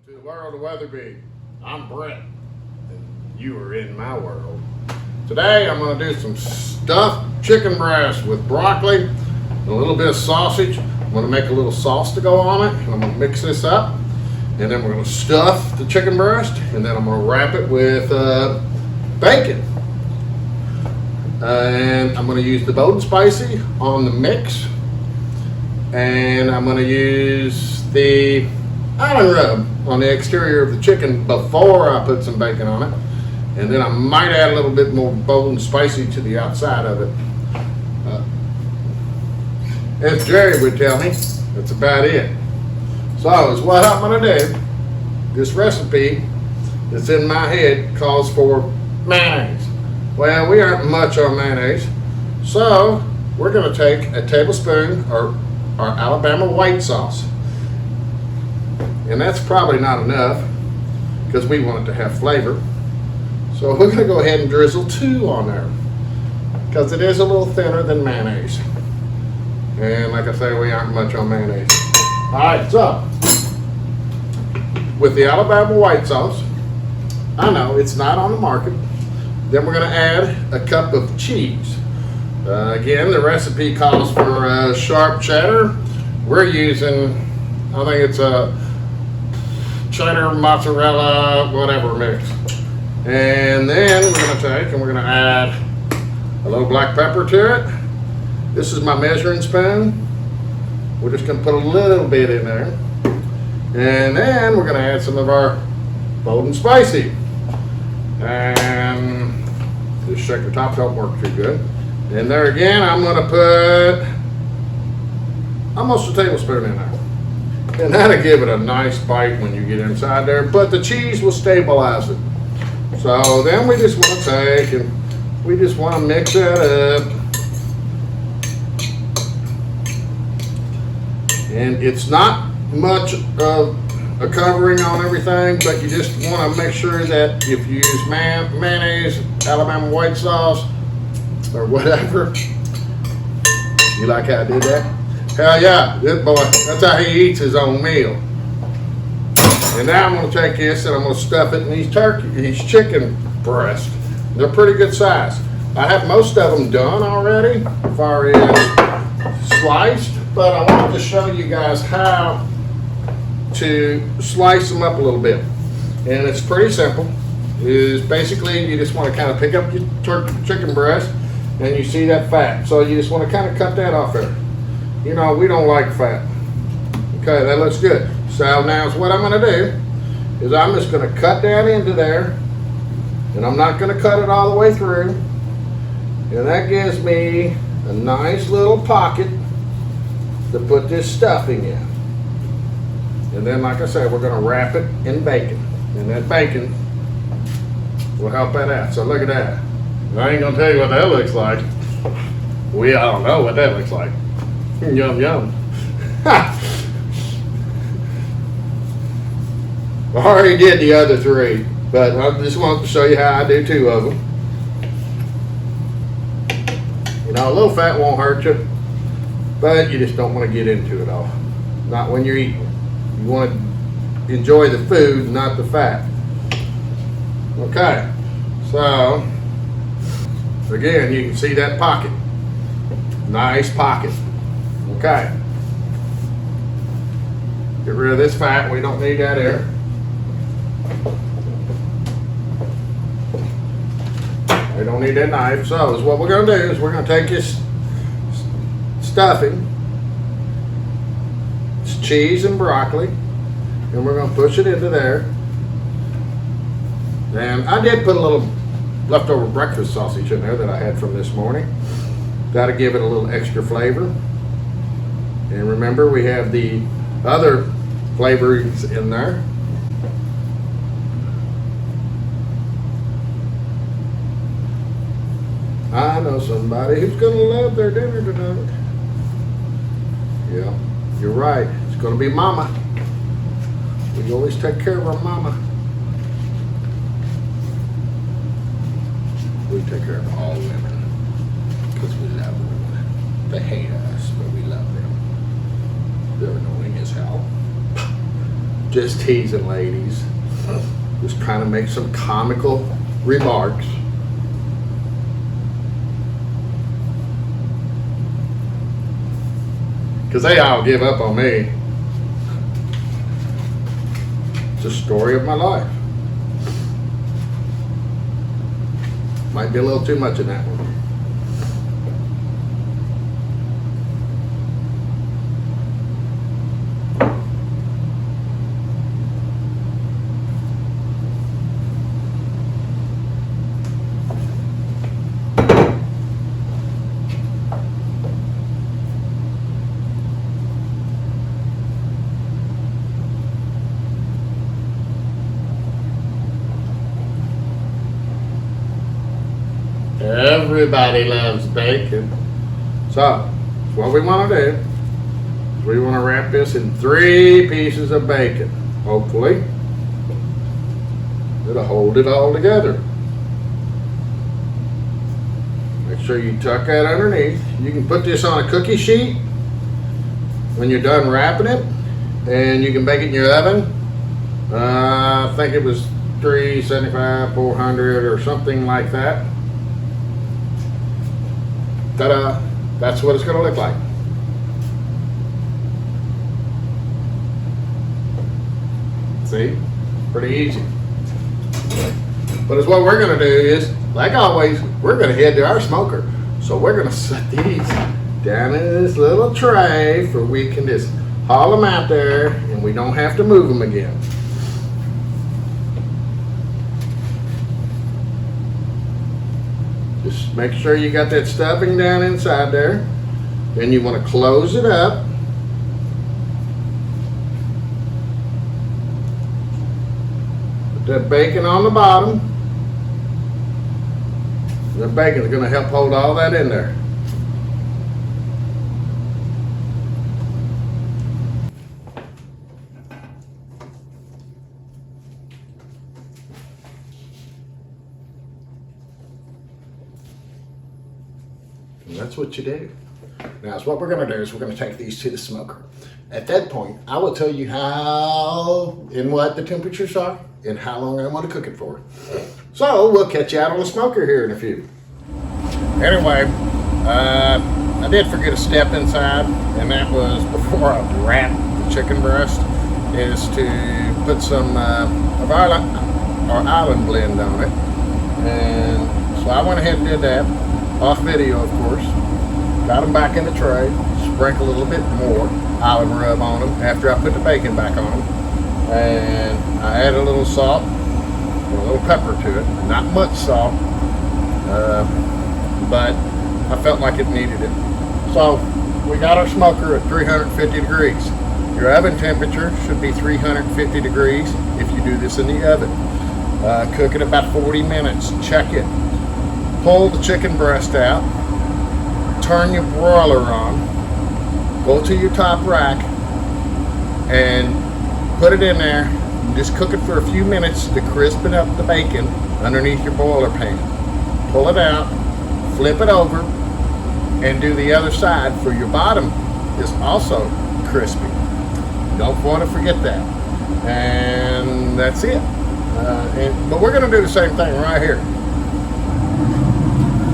to the world of Weatherby. I'm Britt, and you are in my world. Today I'm going to do some stuffed chicken breast with broccoli and a little bit of sausage. I'm going to make a little sauce to go on it, and I'm going to mix this up. And then we're going to stuff the chicken breast, and then I'm going to wrap it with bacon. And I'm going to use the bold and spicy on the mix. And I'm going to use the island rub on the exterior of the chicken before I put some bacon on it. And then I might add a little bit more bold and spicy to the outside of it. As Jerry would tell me, that's about it. So is what I'm going to do. This recipe that's in my head calls for mayonnaise. Well, we aren't much on mayonnaise. So we're going to take a tablespoon or our Alabama white sauce. And that's probably not enough because we want it to have flavor. So we're going to go ahead and drizzle 2 on there because it is a little thinner than mayonnaise. And like I say, we aren't much on mayonnaise. Alright, so with the Alabama white sauce, I know it's not on the market. Then we're going to add a cup of cheese. Again, the recipe calls for sharp cheddar. We're using, I think it's a cheddar, mozzarella, whatever mix. And then we're going to take and we're going to add a little black pepper to it. This is my measuring spoon. We're just going to put a little bit in there. And then we're going to add some of our bold and spicy. And this shaker top don't work too good. And there again, I'm going to put almost a tablespoon in there. And that'll give it a nice bite when you get inside there. But the cheese will stabilize it. So then we just want to take and we just want to mix that up. And it's not much of a covering on everything, but you just want to make sure that if you use mayonnaise, Alabama white sauce, or whatever. You like how I did that? Hell yeah, this boy, that's how he eats his own meal. And now I'm going to take this and I'm going to stuff it in these chicken breasts. They're pretty good size. I have most of them done already, as far as sliced, but I wanted to show you guys how to slice them up a little bit. And it's pretty simple. Is basically you just want to kind of pick up your chicken breast and you see that fat. So you just want to kind of cut that off there. You know, we don't like fat. Okay, that looks good. So now what I'm going to do is I'm just going to cut that into there. And I'm not going to cut it all the way through. And that gives me a nice little pocket to put this stuffing in. And then, like I said, we're going to wrap it in bacon. And that bacon will help that out. So look at that. I ain't going to tell you what that looks like. We all know what that looks like. Yum, yum. I already did the other 3, but I just wanted to show you how I do 2 of them. You know, a little fat won't hurt you, but you just don't want to get into it all. Not when you're eating. You want to enjoy the food, not the fat. Okay, so again, you can see that pocket. Nice pocket. Okay. Get rid of this fat. We don't need that there. We don't need that knife. So what we're going to do is we're going to take this stuffing, it's cheese and broccoli, and we're going to push it into there. And I did put a little leftover breakfast sausage in there that I had from this morning. That'll give it a little extra flavor. And remember, we have the other flavorings in there. I know somebody who's going to love their dinner tonight. Yeah, you're right. It's going to be Mama. We always take care of our Mama. We take care of all women because we love women. They hate us, but we love them. They're annoying as hell. Just teasing, ladies. Just trying to make some comical remarks. Because they all give up on me. It's a story of my life. Might be a little too much in that one. Everybody loves bacon. So, what we want to do is we want to wrap this in 3 pieces of bacon. Hopefully, it'll hold it all together. Make sure you tuck that underneath. You can put this on a cookie sheet when you're done wrapping it, and you can bake it in your oven. I think it was 375, 400 or something like that. Ta-da! That's what it's going to look like. See? Pretty easy. But it's what we're going to do is, like always, we're going to head to our smoker. So we're going to set these down in this little tray for we can just haul them out there and we don't have to move them again. Just make sure you got that stuffing down inside there. Then you want to close it up. Put that bacon on the bottom. The bacon is going to help hold all that in there. And that's what you do. Now, so what we're going to do is we're going to take these to the smoker. At that point, I will tell you how and what the temperatures are and how long I want to cook it for. So we'll catch you out on the smoker here in a few. Anyway, I did forget a step inside, and that was before I wrapped the chicken breast, is to put some of our island blend on it. And so I went ahead and did that, off video of course. Got them back in the tray, sprinkle a little bit more island rub on them after I put the bacon back on them. And I added a little salt, a little pepper to it, not much salt, but I felt like it needed it. So we got our smoker at 350 degrees. Your oven temperature should be 350 degrees if you do this in the oven. Cook it about 40 minutes, check it. Pull the chicken breast out, turn your broiler on, go to your top rack and put it in there and just cook it for a few minutes to crispen up the bacon underneath your boiler pan. Pull it out, flip it over, and do the other side for your bottom is also crispy. Don't want to forget that. And that's it. But we're going to do the same thing right here.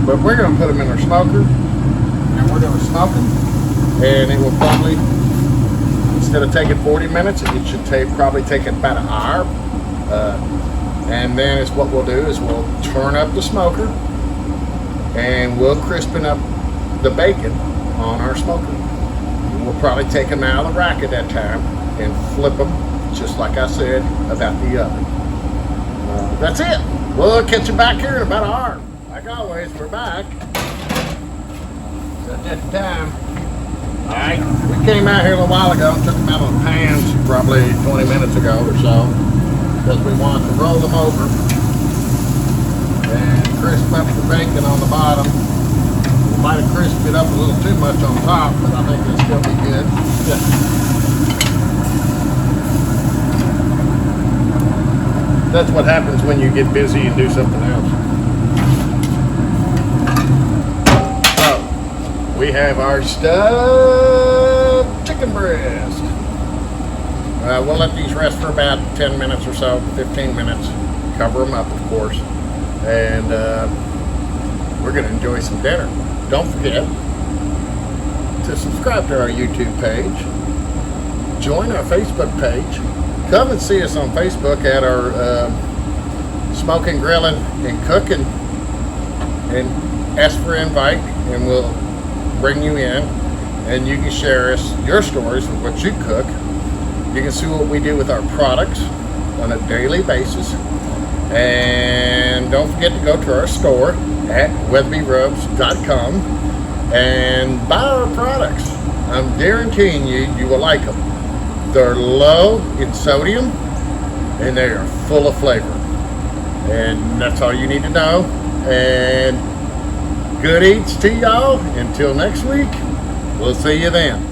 But we're going to put them in our smoker and we're going to smoke them, and it will probably, instead of taking 40 minutes, it should probably take about an hour. And then it's what we'll do is we'll turn up the smoker and we'll crispen up the bacon on our smoker. We'll probably take them out of the rack at that time and flip them, just like I said about the oven. That's it. We'll catch you back here in about an hour. Like always, we're back. At that time. Alright, we came out here a little while ago and took them out of the pans probably 20 minutes ago or so, because we wanted to roll them over and crisp up the bacon on the bottom. We might have crisped it up a little too much on top, but I think it'll still be good. That's what happens when you get busy and do something else. So, we have our stuffed chicken breast. We'll let these rest for about 10 minutes or so, 15 minutes. Cover them up, of course. And we're going to enjoy some dinner. Don't forget to subscribe to our YouTube page. Join our Facebook page. Come and see us on Facebook at our smoking, grilling, and cooking. And ask for an invite, and we'll bring you in. And you can share us your stories of what you cook. You can see what we do with our products on a daily basis. And don't forget to go to our store at weatherbyrubs.com and buy our products. I'm guaranteeing you will like them. They're low in sodium and they are full of flavor. And that's all you need to know. And good eats to y'all. Until next week, we'll see you then.